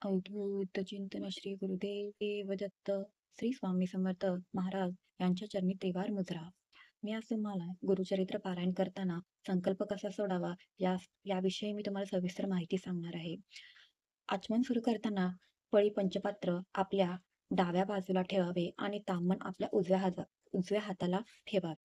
अवधूत चिंतन श्री गुरुदेव दत्त श्री स्वामी समर्थ महाराज यांच्या चरणी त्रिवार मुद्रा. मी आज तुम्हाला गुरुचरित्र पारायण करताना संकल्प कसा सोडावा याविषयी मी तुम्हाला सविस्तर माहिती सांगणार आहे. आचमन सुरू करताना पळी पंचपात्र आपल्या डाव्या बाजूला ठेवावे आणि ताम्हण आपल्या उजव्या हाताला ठेवावे.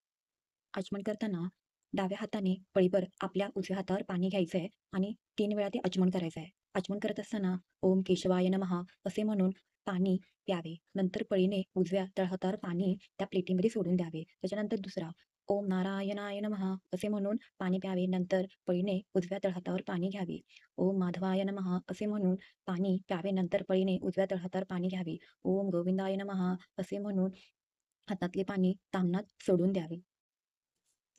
आचमन करताना डाव्या हाताने पळीभर आपल्या उजव्या हातावर पाणी घ्यायचं आहे आणि 3 वेळा ते आचमन करायचं आहे. आचमन करत असताना ओम केशवाय नमः असे म्हणून पाणी प्यावे. नंतर पळीने उजव्या तळहातावर पाणी त्या प्लेटीमध्ये सोडून द्यावे. त्याच्यानंतर दुसरा ओम नारायणाय नमः असे म्हणून पाणी प्यावे. नंतर पळीने उजव्या तळहातावर पाणी घ्यावे. ओम माधवाय नमः असे म्हणून पाणी प्यावे. नंतर पळीने उजव्या तळहातावर पाणी घ्यावे. ओम गोविंदाय नमः असे म्हणून हातातले पाणी ताम्हणात सोडून द्यावे.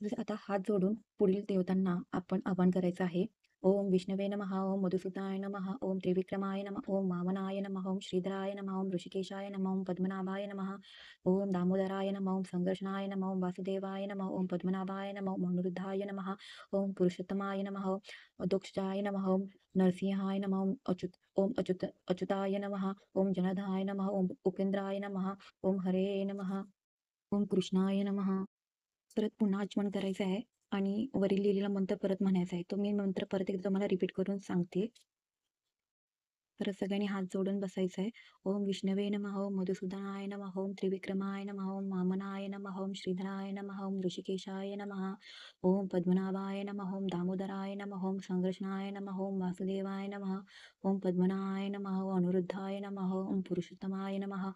जसे आता हात जोडून पुढील देवतांना आपण आवाहन करायचं आहे. ओम विष्णवे नमः, ओम मधुसूदनाय नमः, ओम त्रिविक्रमाय नमः, ओम वामनाय नमः, ओम श्रीधराय नमः, ओम ऋषिकेशाय नमः, ओम पद्मनाभाय नमः, ओम दामोदराय नमः, ओम संकर्षणाय नमः, ओम वासुदेवाय नमः, ओम पद्मनाभाय नमः, ओम अनिरुद्धाय नमः, ओम पुरुषोत्तमाय नमः, ओम अदोक्षजाय नमः, ओम नरसिंहाय नमः, अच्युताय नमः, ओम जनार्दनाय नमः, ओम उपेंद्राय नमः, ओम हरे नमः, ओम कृष्णाय नमः. परत पुन्हा आचमन करायचं आहे आणि वरील लिहिलेला मंत्र परत म्हणायचा आहे. तो मी मंत्र परत एकदा तुम्हाला रिपीट करून सांगते. परत सगळ्यांनी हात जोडून बसायचं आहे. ओम विष्णवे नमः, ओम मधुसूदनाय नमः, ओम त्रिविक्रमाय नमः, ओम वामनाय नमः, ओम श्रीधराय नमः, ओम ऋषिकेशाय नमः, ओम पद्मनाभाय नमः, ओम दामोदराय नमः, ओम संकर्षणाय नमः, ओम वासुदेवाय नमः, ओम पद्मनाभाय नमः, ओम अनिरुद्धाय नमः, ओम पुरुषोत्तमाय नमः,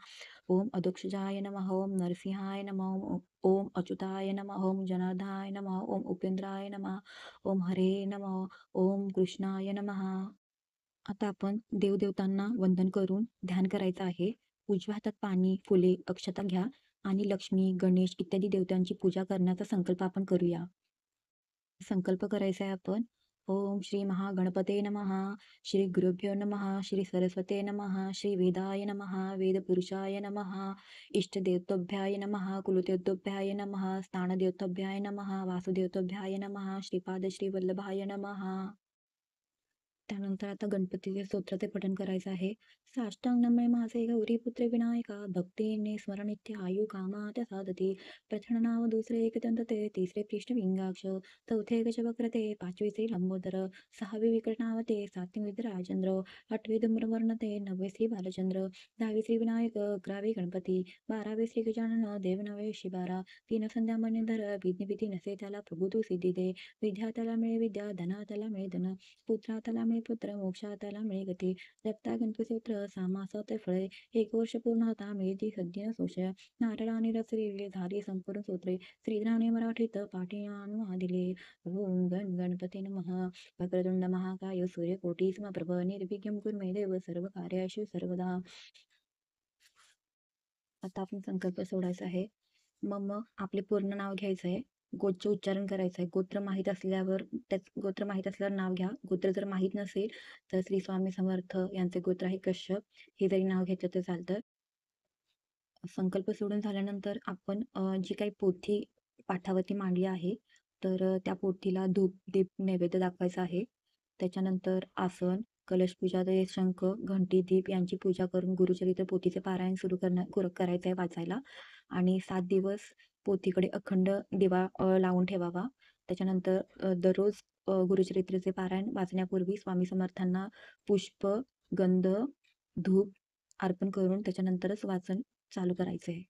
ओम अधोक्षजाय नमः, ओम नरसिंहाय नमः, ओम अच्युताय नमः, ओम जनार्दनाय नमः, ओम उपेंद्राय नमः, ओम हरे नमः, ओम कृष्णाय नमः. आता आपण देवदेवतांना वंदन करून ध्यान करायचं आहे. उजव्या हातात पाणी, फुले, अक्षता घ्या आणि लक्ष्मी, गणेश इत्यादी देवतांची पूजा करण्याचा संकल्प आपण करूया. संकल्प करायचा आहे आपण. ओम श्री महागणपते नमः, श्री गुरुभ्यो नमः, श्री सरस्वते नमः, श्री वेदाय नमः, वेदपुरुषाय नमः, इष्टदेवताभ्याय नमः, कुलदेवताभ्याय नमः, स्थानदेवताभ्याय नमः, वासुदेवताभ्याय नमः, श्रीपाद श्रीवल्लभाय नमः. त्यानंतर आता गणपतीचे स्तोत्राचे पठण करायचं आहे. साष्टांग नमय माझे गौरीपुत्र विनायका, भक्तीने स्मरणित्य आयु कामात साधते. प्रथम नाव, दुसरे एकदंत ते, तिसरे पृष्ठविंगाक्ष, चौथे गजवक्र पाचवे श्री लंबोदर, सहावे विकटनावते, सातवे राजेंद्र, आठवे धूम्रवर्ण नववे श्री बालचंद्र, 10वे श्री विनायक, 11वे गणपती, 12वे श्री गजानन, देव नवे शिबारा, 3 संध्या मणिधर, विधी नसे त्याला प्रभू तू सिद्धी दे. विद्या त्याला मिळे विद्या, धना त्याला मिळे धन, पुत्रातला मिळे पुत्र, मोक्षातला मिळे गती. जपता गणपतीपुत्र सामासात फळे, 1 वर्ष पूर्ण होता मिळती सद्य सोषय. नारळाने रचलेले झाले संपूर्ण सूत्रे, श्रीधराने मराठीत पाठी दिले. ओम गण गणपती नमः. वक्रतुंड महाकाय सूर्यकोटी समप्रभ, निर्विघ्नं कुरु मे देव, सर्व कार्याशु सर्वदा. आता आपण संकल्प सोडायचा आहे. मग आपले पूर्ण नाव घ्यायचं आहे. गोत्र उच्चारण करायचं आहे. गोत्र माहीत असल्यावर गोत्र माहीत असल्यावर नाव घ्या. गोत्र जर माहीत नसेल तर श्री स्वामी समर्थ यांचे गोत्र आहे कश्यप, हे जरी नाव घेतलं तर चालतं. संकल्प सोडून झाल्यानंतर आपण जी काही पोथी पाठावरती मांडली आहे, तर त्या पोथीला धूप दीप नैवेद्य दाखवायचा आहे. त्याच्यानंतर आसन, कलशपूजा, शंख, घंटी, दीप यांची पूजा करून गुरुचरित्र पोथीचे पारायण सुरू करायचं आहे वाचायला. आणि 7 दिवस पोथीकडे अखंड दिवा लावून ठेवावा. त्याच्यानंतर दररोज गुरुचरित्रचे पारायण वाचण्यापूर्वी स्वामी समर्थांना पुष्प, गंध, धूप अर्पण करून त्याच्यानंतरच वाचन चालू करायचं आहे.